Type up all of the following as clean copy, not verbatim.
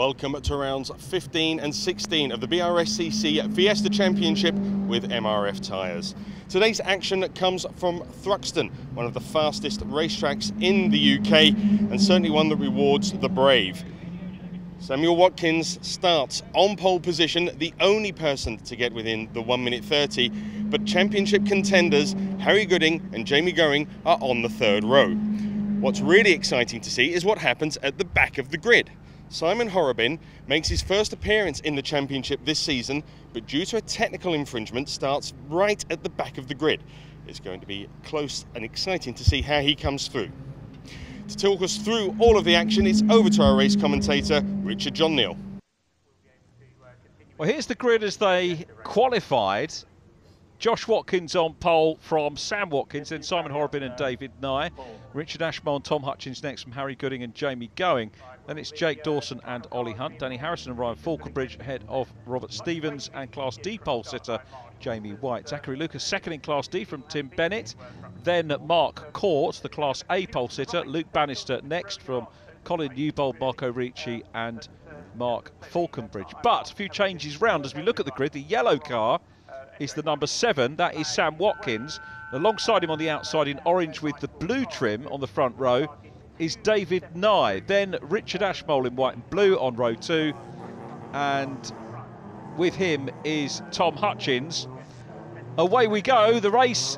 welcome to rounds 15 and 16 of the BRSCC Fiesta Championship with MRF Tyres. Today's action comes from Thruxton, one of the fastest racetracks in the UK and certainly one that rewards the brave. Samuel Watkins starts on pole position, the only person to get within the 1:30, but championship contenders Harry Gooding and Jamie Going are on the third row. What's really exciting to see is what happens at the back of the grid. Simon Horrobin makes his first appearance in the championship this season, but due to a technical infringement starts right at the back of the grid. It's going to be close and exciting to see how he comes through. To talk us through all of the action, it's over to our race commentator, Richard John Neal. Well, here's the grid as they qualified. Josh Watkins on pole from Sam Watkins, then Simon Horrobin and David Nye. Richard Ashmole and Tom Hutchins next from Harry Gooding and Jamie Going. Then it's Jake Dawson and Ollie Hunt. Danny Harrison and Ryan Falconbridge ahead of Robert Stevens and Class D pole sitter Jamie White. Zachary Lucas second in Class D from Tim Bennett. Then Mark Court, the Class A pole sitter. Luke Bannister next from Colin Newbold, Marco Ricci and Mark Falconbridge. But a few changes round as we look at the grid. The yellow car is the number 7, that is Sam Watkins. Alongside him on the outside in orange with the blue trim on the front row is David Nye. Then Richard Ashmole in white and blue on row 2. And with him is Tom Hutchins. Away we go, the race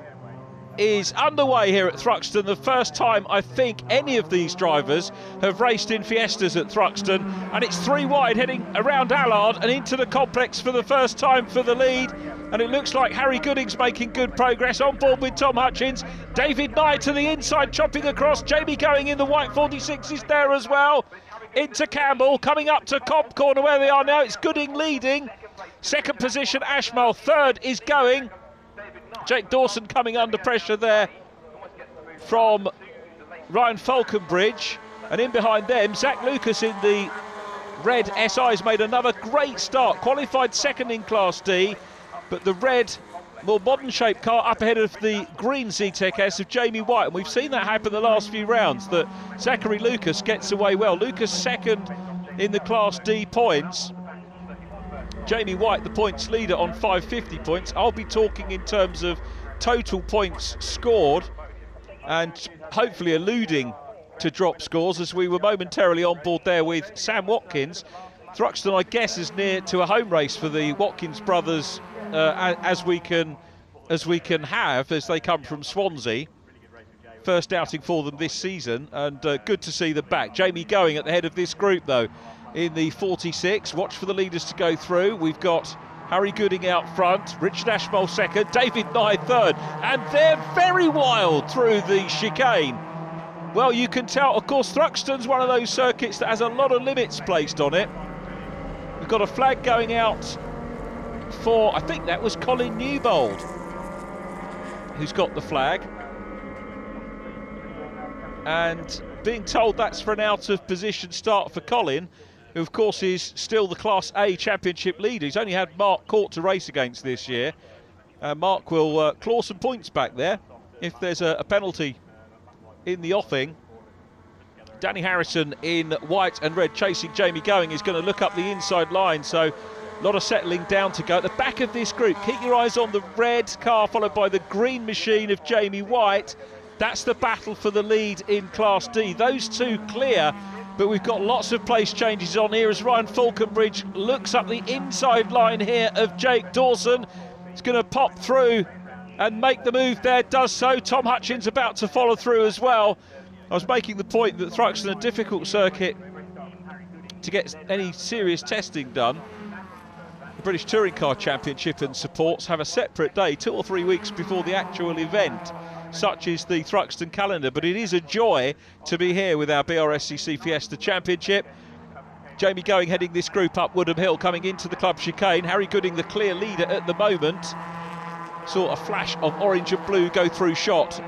is underway here at Thruxton. The first time I think any of these drivers have raced in Fiestas at Thruxton, and it's 3 wide heading around Allard and into the complex for the first time for the lead, and it looks like Harry Gooding's making good progress on board with Tom Hutchins. David Nye to the inside chopping across, Jamie Going in the white 46 is there as well, into Campbell, coming up to Cobb corner where they are now. It's Gooding leading, second position Ashmole, third is Going. Jake Dawson coming under pressure there from Ryan Falconbridge, and in behind them Zach Lucas in the red SI's made another great start, qualified second in Class D, but the red more modern shaped car up ahead of the green ZTEC S of Jamie White, and we've seen that happen the last few rounds, that Zachary Lucas gets away well. Lucas second in the Class D points, Jamie White, the points leader, on 550 points. I'll be talking in terms of total points scored and hopefully alluding to drop scores, as we were momentarily on board there with Sam Watkins. Thruxton, I guess, is near to a home race for the Watkins brothers as we can have, as they come from Swansea. First outing for them this season, and good to see them back. Jamie Going at the head of this group, though, in the 46. Watch for the leaders to go through. We've got Harry Gooding out front, Richard Ashmole second, David Nye third, and they're very wild through the chicane. Well, you can tell, of course, Thruxton's one of those circuits that has a lot of limits placed on it. We've got a flag going out for, I think that was Colin Newbold who's got the flag, and being told that's for an out of position start for Colin, who of course is still the Class A Championship leader. He's only had Mark Court to race against this year. Mark will claw some points back there if there's a penalty in the offing. Danny Harrison in white and red chasing Jamie Going is going to look up the inside line, so a lot of settling down to go. At the back of this group, keep your eyes on the red car followed by the green machine of Jamie White. That's the battle for the lead in Class D. Those two clear, but we've got lots of place changes on here as Ryan Falconbridge looks up the inside line here of Jake Dawson. He's going to pop through and make the move there, does so. Tom Hutchins about to follow through as well. I was making the point that Thruxton, a difficult circuit to get any serious testing done. The British Touring Car Championship and supports have a separate day 2 or 3 weeks before the actual event. Such is the Thruxton calendar, but it is a joy to be here with our BRSCC Fiesta Championship. Jamie Going heading this group up Woodham Hill, coming into the club chicane. Harry Gooding the clear leader at the moment. Saw a flash of orange and blue go through shot.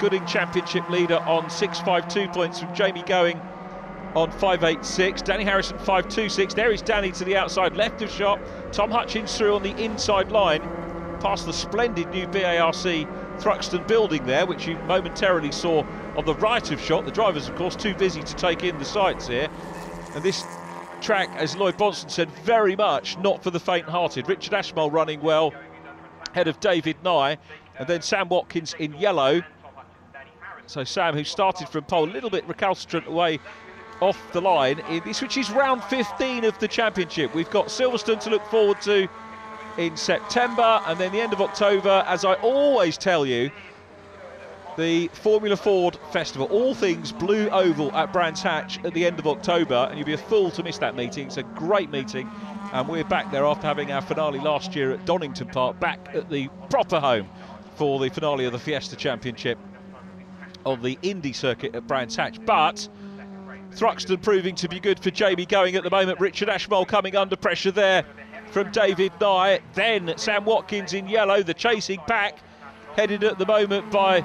Gooding championship leader on 652 points from Jamie Going on 586. Danny Harrison 526. There is Danny to the outside left of shot. Tom Hutchins through on the inside line, past the splendid new BARC Thruxton building there, which you momentarily saw on the right of shot. The drivers, of course, too busy to take in the sights here. And this track, as Lloyd Bonson said, very much not for the faint-hearted. Richard Ashmole running well, ahead of David Nye, and then Sam Watkins in yellow. So Sam, who started from pole, a little bit recalcitrant away off the line, which is round 15 of the championship. We've got Silverstone to look forward to in September, and then the end of October, as I always tell you, the Formula Ford Festival, all things Blue Oval at Brands Hatch at the end of October, and you'll be a fool to miss that meeting. It's a great meeting, and we're back there after having our finale last year at Donington Park, back at the proper home for the finale of the Fiesta Championship on the Indy circuit at Brands Hatch. But Thruxton proving to be good for Jamie Going at the moment. Richard Ashmole coming under pressure there from David Nye. Then Sam Watkins in yellow, the chasing pack, headed at the moment by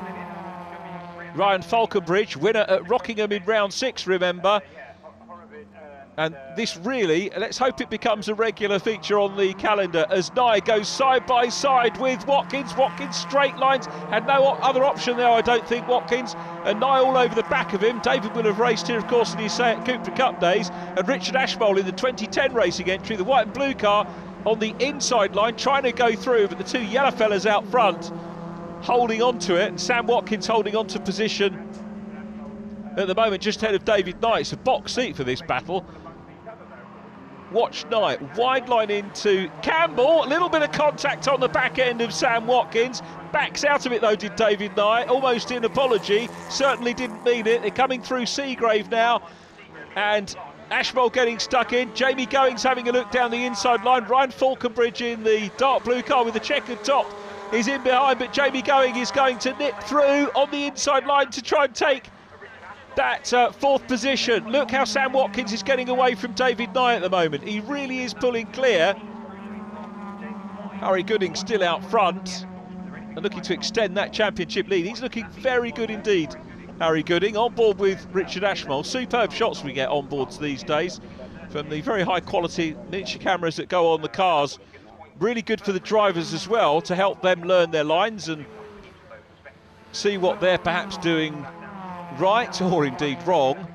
Ryan Falconbridge, winner at Rockingham in round 6, remember. And this really, let's hope it becomes a regular feature on the calendar as Nye goes side by side with Watkins. Watkins straight lines, had no other option there, I don't think, Watkins. And Nye all over the back of him. David will have raced here, of course, in his Cooper Cup days. And Richard Ashmole in the 2010 racing entry, the white and blue car on the inside line, trying to go through, but the two yellow fellas out front holding on to it, and Sam Watkins holding on to position at the moment just ahead of David Nye. It's a box seat for this battle. Watch Nye, wide line into Campbell, a little bit of contact on the back end of Sam Watkins, backs out of it though did David Nye, almost in apology, certainly didn't mean it. They're coming through Seagrave now, and Ashmole getting stuck in. Jamie Goings having a look down the inside line. Ryan Falconbridge in the dark blue car with the checkered top is in behind, but Jamie Going is going to nip through on the inside line to try and take that fourth position. Look how Sam Watkins is getting away from David Nye at the moment. He really is pulling clear. Harry Gooding still out front and looking to extend that championship lead. He's looking very good indeed, Harry Gooding, on board with Richard Ashmole. Superb shots we get on boards these days from the very high quality miniature cameras that go on the cars. Really good for the drivers as well, to help them learn their lines and see what they're perhaps doing right or indeed wrong,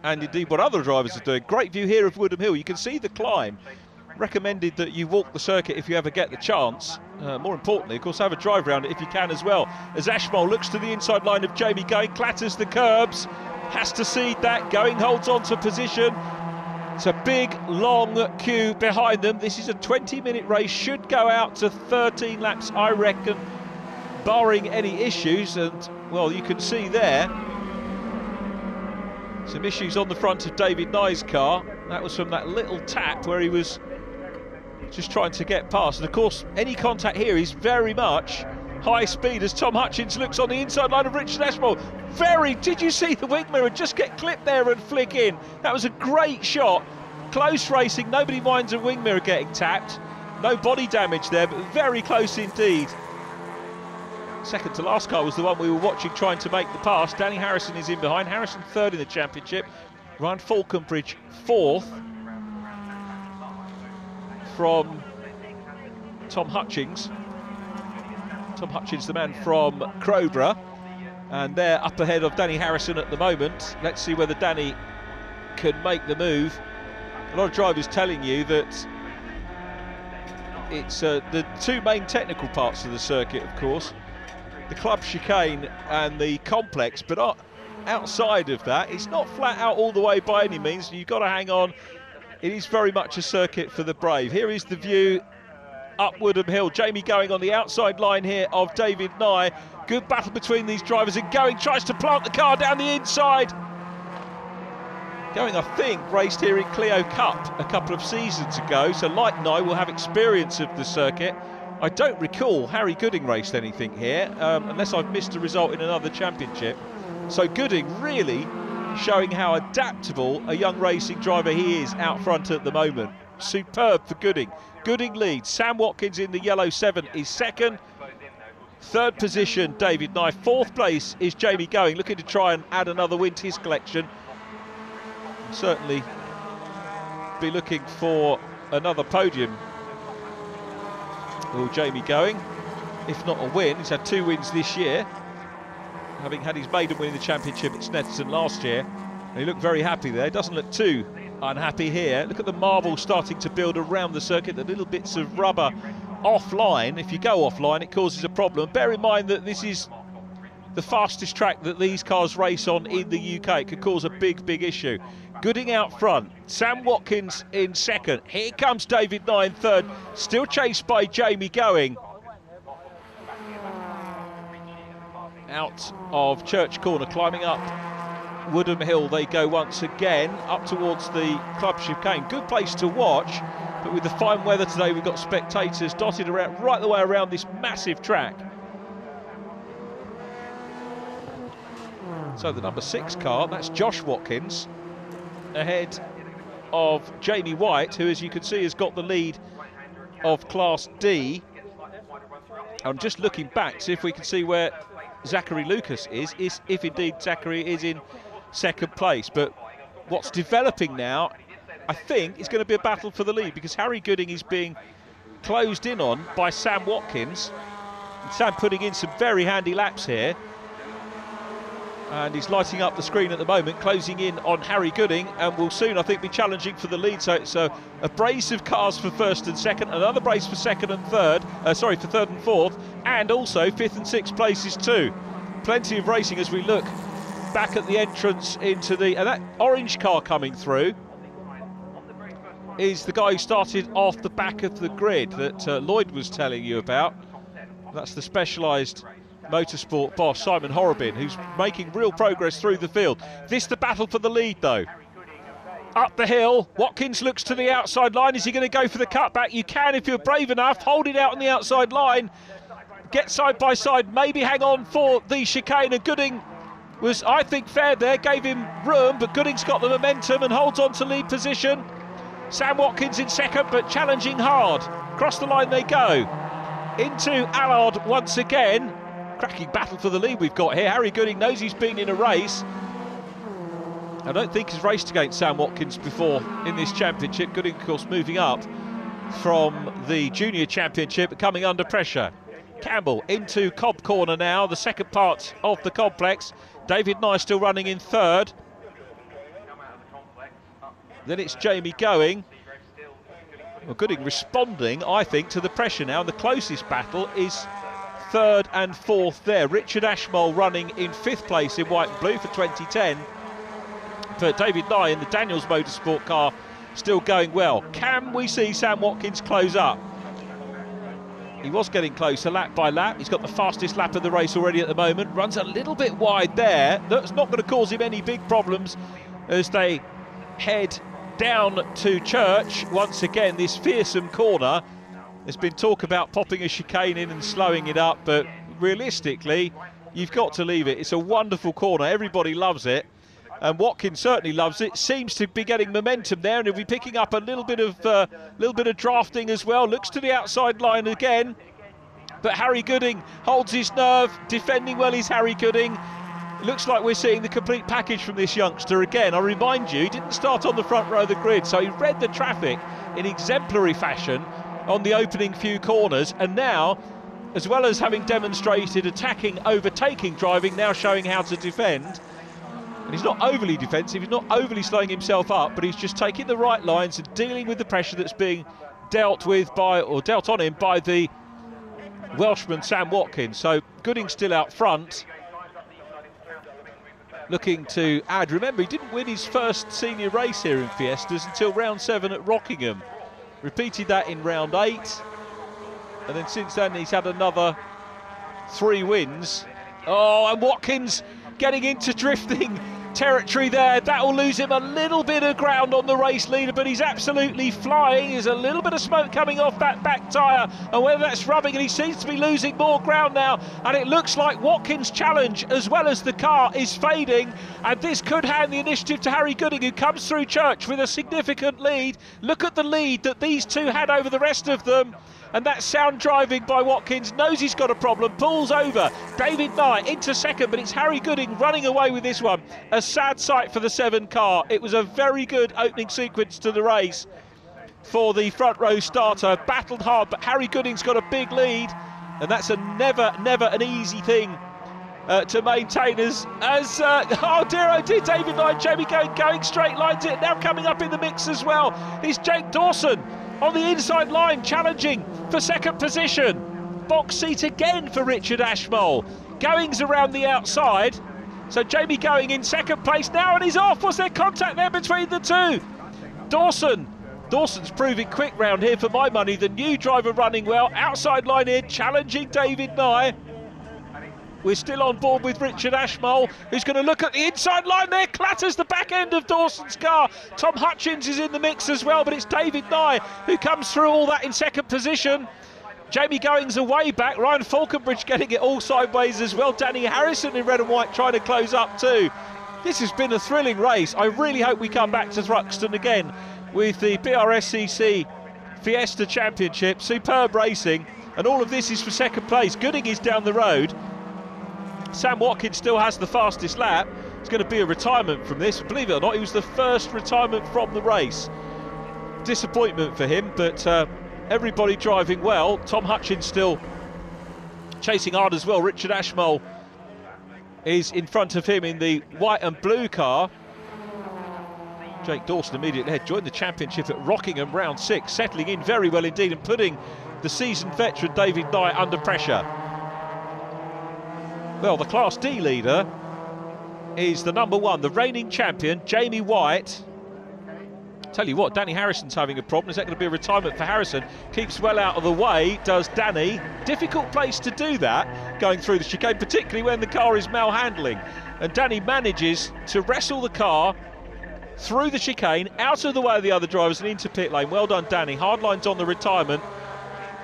and indeed what other drivers are doing. Great view here of Woodham Hill. You can see the climb. Recommended that you walk the circuit if you ever get the chance. More importantly, of course, have a drive around it if you can as well. As Ashmole looks to the inside line of Jamie Going, clatters the curbs, has to cede that. Going holds on to position. It's a big, long queue behind them. This is a 20-minute race, should go out to 13 laps, I reckon, barring any issues. And, well, you can see there some issues on the front of David Nye's car. That was from that little tap where he was just trying to get past. And, of course, any contact here is very much high speed as Tom Hutchins looks on the inside line of Richard Ashmole. Did you see the wing mirror just get clipped there and flick in? That was a great shot. Close racing, nobody minds a wing mirror getting tapped. No body damage there, but very close indeed. Second to last car was the one we were watching trying to make the pass. Danny Harrison is in behind. Harrison third in the championship. Ryan Falconbridge fourth from Tom Hutchins. Tom Hutchins, the man from Crowborough, and they're up ahead of Danny Harrison at the moment. Let's see whether Danny can make the move. A lot of drivers telling you that it's the two main technical parts of the circuit, of course, the club chicane and the complex, but outside of that, it's not flat out all the way by any means. You've got to hang on. It is very much a circuit for the brave. Here is the view up Woodham Hill. Jamie Going on the outside line here of David Nye. Good battle between these drivers, and Going tries to plant the car down the inside. Going, I think, raced here in Clio Cup a couple of seasons ago, so like Nye will have experience of the circuit. I don't recall Harry Gooding raced anything here, unless I've missed a result in another championship. So Gooding really showing how adaptable a young racing driver he is out front at the moment. Superb for Gooding. Gooding leads. Sam Watkins in the yellow 7 is second. Third position, David Nye. Fourth place is Jamie Going, looking to try and add another win to his collection. Certainly be looking for another podium. Oh, Jamie Going, if not a win. He's had 2 wins this year, having had his maiden win in the championship at Snetterton last year. And he looked very happy there. Doesn't look too unhappy here. Look at the marble starting to build around the circuit, the little bits of rubber offline. If you go offline, it causes a problem. Bear in mind that this is the fastest track that these cars race on in the UK. It could cause a big issue. Gooding out front, Sam Watkins in second. Here comes David Nye in third, still chased by Jamie Going. Out of Church Corner, climbing up Woodham Hill they go once again, up towards the Club Chicane. Good place to watch, but with the fine weather today, we've got spectators dotted around right the way around this massive track. So the number 6 car, that's Josh Watkins, ahead of Jamie White, who, as you can see, has got the lead of Class D. I'm just looking back to see if we can see where Zachary Lucas is if indeed Zachary is in second place. But what's developing now, I think, is going to be a battle for the lead, because Harry Gooding is being closed in on by Sam Watkins. And Sam putting in some very handy laps here. And he's lighting up the screen at the moment, closing in on Harry Gooding, and will soon, I think, be challenging for the lead. So it's a brace of cars for first and second, another brace for second and third, for third and fourth, and also fifth and sixth places too. Plenty of racing as we look back at the entrance into the... And that orange car coming through is the guy who started off the back of the grid that Lloyd was telling you about. That's the Specialised Motorsport boss, Simon Horrobin, who's making real progress through the field. This the battle for the lead, though. Up the hill, Watkins looks to the outside line. Is he going to go for the cutback? You can if you're brave enough. Hold it out on the outside line. Get side by side, maybe hang on for the chicane. And Gooding was, I think, fair there, gave him room, but Gooding's got the momentum and holds on to lead position. Sam Watkins in second, but challenging hard. Across the line they go. Into Allard once again. Cracking battle for the lead we've got here. Harry Gooding knows he's been in a race. I don't think he's raced against Sam Watkins before in this championship. Gooding, of course, moving up from the junior championship, coming under pressure. Campbell into Cobb Corner now, the second part of the complex. David Nye still running in third. Then it's Jamie Going. Well, Gooding responding, I think, to the pressure now. And the closest battle is third and fourth there. Richard Ashmole running in fifth place in white and blue for 2010. But David Nye in the Daniels Motorsport car still going well. Can we see Sam Watkins close up? He was getting closer lap by lap. He's got the fastest lap of the race already at the moment. Runs a little bit wide there. That's not going to cause him any big problems as they head down to Church. Once again, this fearsome corner. There's been talk about popping a chicane in and slowing it up, but realistically, you've got to leave it. It's a wonderful corner. Everybody loves it. And Watkins certainly loves it. Seems to be getting momentum there, and he'll be picking up a little bit of drafting as well. Looks to the outside line again. But Harry Gooding holds his nerve. Defending well is Harry Gooding. Looks like we're seeing the complete package from this youngster again. I remind you, he didn't start on the front row of the grid, so he read the traffic in exemplary fashion on the opening few corners, and now, as well as having demonstrated attacking, overtaking driving, now showing how to defend. And he's not overly defensive, he's not overly slowing himself up, but he's just taking the right lines and dealing with the pressure that's being dealt with by, or dealt on him by, the Welshman Sam Watkins. So Gooding still out front, looking to add. Remember, he didn't win his first senior race here in Fiestas until round 7 at Rockingham. Repeated that in round 8, and then since then he's had another 3 wins. Oh, and Watkins getting into drifting territory there. That will lose him a little bit of ground on the race leader, but he's absolutely flying. There's a little bit of smoke coming off that back tyre, and whether that's rubbing, and he seems to be losing more ground now, and it looks like Watkins' challenge as well as the car is fading, and this could hand the initiative to Harry Gooding, who comes through Church with a significant lead. Look at the lead that these two had over the rest of them. And that sound driving by Watkins, knows he's got a problem, pulls over. David Nye into second, but it's Harry Gooding running away with this one. A sad sight for the 7 car. It was a very good opening sequence to the race for the front row starter. Battled hard, but Harry Gooding's got a big lead, and that's a never an easy thing to maintain as oh dear, David Lloyd, Jamie going straight lines it, now coming up in the mix as well is Jake Dawson on the inside line, challenging for second position. Box seat again for Richard Ashmole. Going's around the outside, so Jamie Going in second place now, and he's off. Was there contact there between the two? Dawson's proving quick round here for my money, the new driver running well, outside line here, challenging David Nye. We're still on board with Richard Ashmole, who's going to look at the inside line there, clatters the back end of Dawson's car. Tom Hutchins is in the mix as well, but it's David Nye who comes through all that in second position. Jamie Going's away back, Ryan Falconbridge getting it all sideways as well. Danny Harrison in red and white trying to close up too. This has been a thrilling race. I really hope we come back to Thruxton again with the BRSCC Fiesta Championship. Superb racing, and all of this is for second place. Gooding is down the road. Sam Watkins still has the fastest lap. It's going to be a retirement from this. Believe it or not, he was the first retirement from the race. Disappointment for him, but everybody driving well. Tom Hutchins still chasing hard as well. Richard Ashmole is in front of him in the white and blue car. Jake Dawson immediately ahead, joined the championship at Rockingham round 6, settling in very well indeed and putting the seasoned veteran David Nye under pressure. Well, the Class D leader is the number 1, the reigning champion, Jamie White. Tell you what, Danny Harrison's having a problem. Is that going to be a retirement for Harrison? Keeps well out of the way, does Danny. Difficult place to do that, going through the chicane, particularly when the car is malhandling. And Danny manages to wrestle the car through the chicane, out of the way of the other drivers and into pit lane. Well done, Danny. Hard lines on the retirement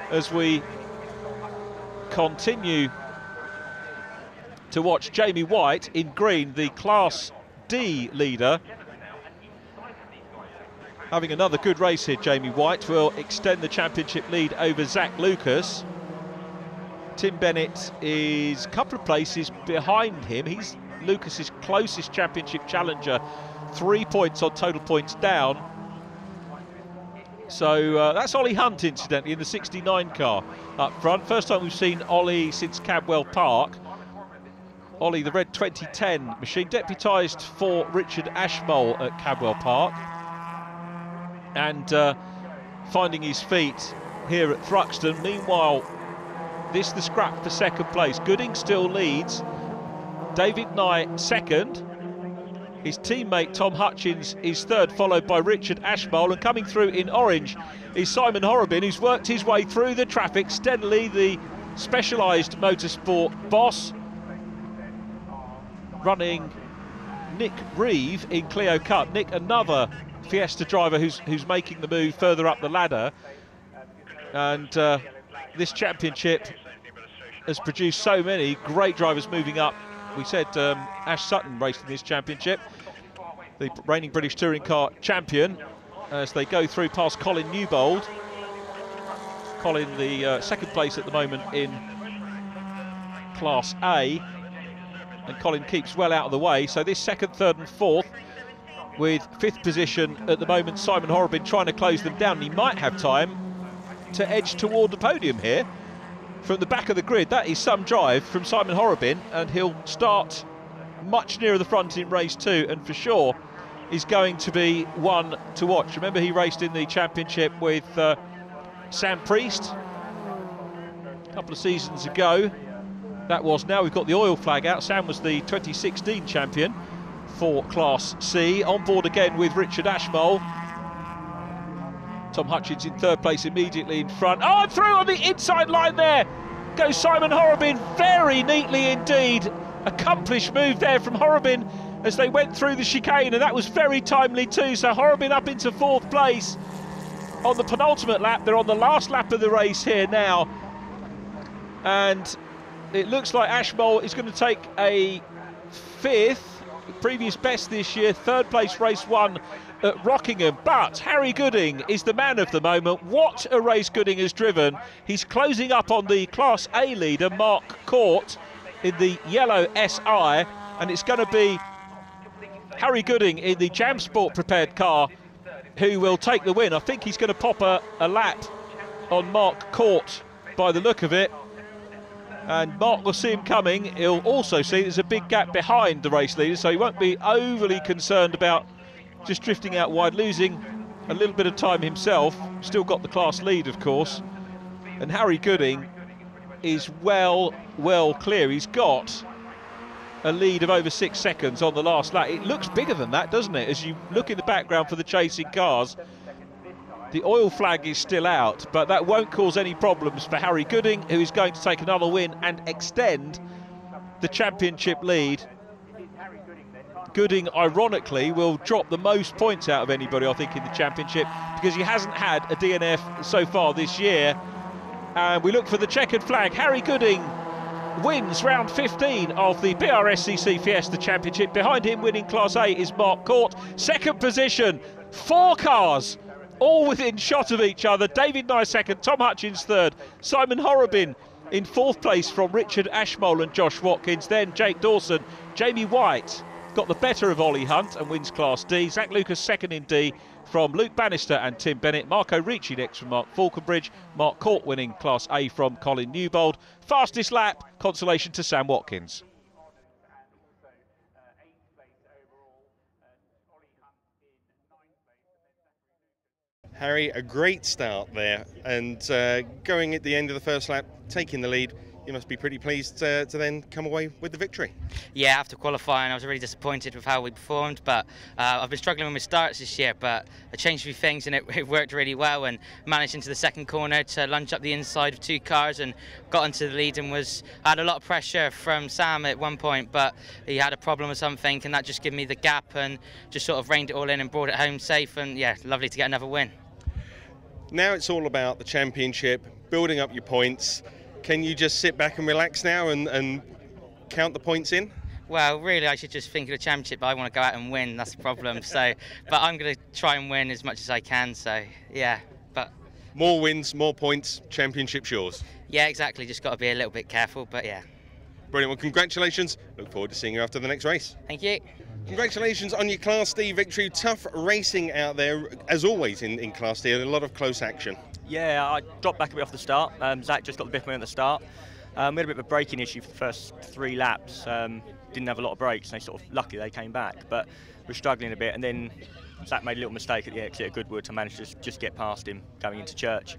as we continue to watch Jamie White in green, the Class D leader. Having another good race here, Jamie White will extend the championship lead over Zach Lucas. Tim Bennett is a couple of places behind him. He's Lucas's closest championship challenger, 3 points on total points down. So that's Ollie Hunt, incidentally, in the 69 car up front. First time we've seen Ollie since Cadwell Park. Ollie, the red 2010 machine, deputised for Richard Ashmole at Cadwell Park. And finding his feet here at Thruxton. Meanwhile, this the scrap for second place. Gooding still leads. David Nye second. His teammate Tom Hutchins is third, followed by Richard Ashmole. And coming through in orange is Simon Horrobin, who's worked his way through the traffic steadily. The Specialised Motorsport boss, running Nick Reeve in Clio Cup. Nick, another Fiesta driver who's making the move further up the ladder. And this championship has produced so many great drivers moving up. We said Ash Sutton raced in this championship, the reigning British Touring Car champion, as they go through past Colin Newbold. Colin, the second place at the moment in Class A, and Colin keeps well out of the way. So this second, third and fourth, with fifth position at the moment, Simon Horrobin trying to close them down. He might have time to edge toward the podium here from the back of the grid. That is some drive from Simon Horrobin, and he'll start much nearer the front in race 2, and for sure is going to be one to watch. Remember, he raced in the championship with Sam Priest a couple of seasons ago. That was, now we've got the oil flag out. Sam was the 2016 champion for Class C. On board again with Richard Ashmole. Tom Hutchins in third place, immediately in front. Oh, and through on the inside line there goes Simon Horrobin, very neatly indeed. Accomplished move there from Horrobin as they went through the chicane, and that was very timely too. So Horrobin up into fourth place on the penultimate lap. They're on the last lap of the race here now, and it looks like Ashmole is going to take a fifth, previous best this year, third place race 1 at Rockingham. But Harry Gooding is the man of the moment. What a race Gooding has driven. He's closing up on the Class A leader, Mark Court, in the yellow SI, and it's going to be Harry Gooding in the Jam Sport prepared car who will take the win. I think he's going to pop a lap on Mark Court by the look of it. And Mark will see him coming. He'll also see there's a big gap behind the race leader, so he won't be overly concerned about just drifting out wide, losing a little bit of time himself. Still got the class lead, of course. And Harry Gooding is well clear. He's got a lead of over 6 seconds on the last lap. It looks bigger than that, doesn't it? As you look in the background for the chasing cars, the oil flag is still out, but that won't cause any problems for Harry Gooding, who is going to take another win and extend the championship lead. Gooding, ironically, will drop the most points out of anybody, I think, in the championship, because he hasn't had a DNF so far this year. And we look for the checkered flag. Harry Gooding wins round 15 of the BRSCC Fiesta Championship. Behind him, winning Class A, is Mark Court. Second position, 4 cars, all within shot of each other. David Nye second, Tom Hutchins third, Simon Horrobin in 4th place from Richard Ashmole and Josh Watkins. Then Jake Dawson, Jamie White got the better of Ollie Hunt and wins Class D. Zach Lucas second in D from Luke Bannister and Tim Bennett. Marco Ricci next from Mark Falconbridge. Mark Court winning Class A from Colin Newbold. Fastest lap, consolation to Sam Watkins. Harry, a great start there, and going at the end of the first lap, taking the lead. You must be pretty pleased to then come away with the victory. Yeah, after qualifying, I was really disappointed with how we performed, but I've been struggling with my starts this year, but I changed a few things and it worked really well, and managed into the second corner to lunge up the inside of 2 cars and got into the lead, and I had a lot of pressure from Sam at one point, but he had a problem with something, and that just gave me the gap and just sort of reined it all in and brought it home safe, and yeah, lovely to get another win. Now it's all about the championship, building up your points. Can you just sit back and relax now and count the points in? Well, really, I should just think of the championship, but I want to go out and win. That's the problem. So, but I'm going to try and win as much as I can. So, yeah. But more wins, more points, championship's yours. Yeah, exactly. Just got to be a little bit careful. But yeah. Brilliant. Well, congratulations. Look forward to seeing you after the next race. Thank you. Congratulations on your Class D victory. Tough racing out there, as always, in Class D. A lot of close action. Yeah, I dropped back a bit off the start. Zach just got the biff me at the start. We had a bit of a braking issue for the first 3 laps. Didn't have a lot of brakes, and luckily they came back, but we're struggling a bit. And then Zach made a little mistake at the exit at Goodwood. I managed to just get past him going into church.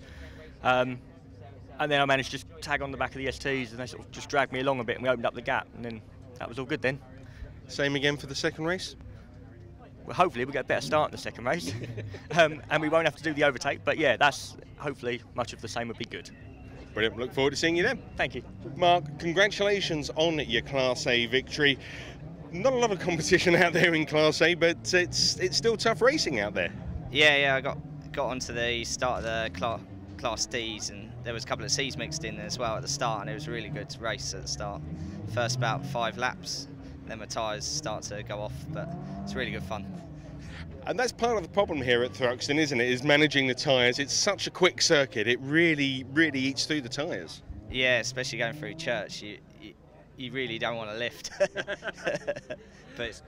And then I managed to just tag on the back of the STs, and they sort of just dragged me along a bit, and we opened up the gap, and then that was all good then. Same again for the second race? Well, hopefully we'll get a better start in the second race, and we won't have to do the overtake, but yeah, that's hopefully much of the same would be good. Brilliant. Look forward to seeing you then. Thank you. Mark, congratulations on your Class A victory. Not a lot of competition out there in Class A, but it's still tough racing out there. Yeah, I got onto the start of the Class Ds, and there was a couple of Cs mixed in as well at the start, and it was a really good race at the start. First about 5 laps, then my tyres start to go off, but it's really good fun. And that's part of the problem here at Thruxton, isn't it, is managing the tyres. It's such a quick circuit, it really eats through the tyres. Yeah, especially going through church, you really don't want to lift. But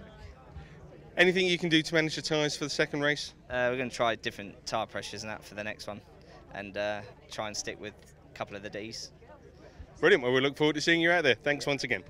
anything you can do to manage the tyres for the second race? We're going to try different tyre pressures and that for the next one, and try and stick with a couple of the Ds. Brilliant, well we look forward to seeing you out there. Thanks once again.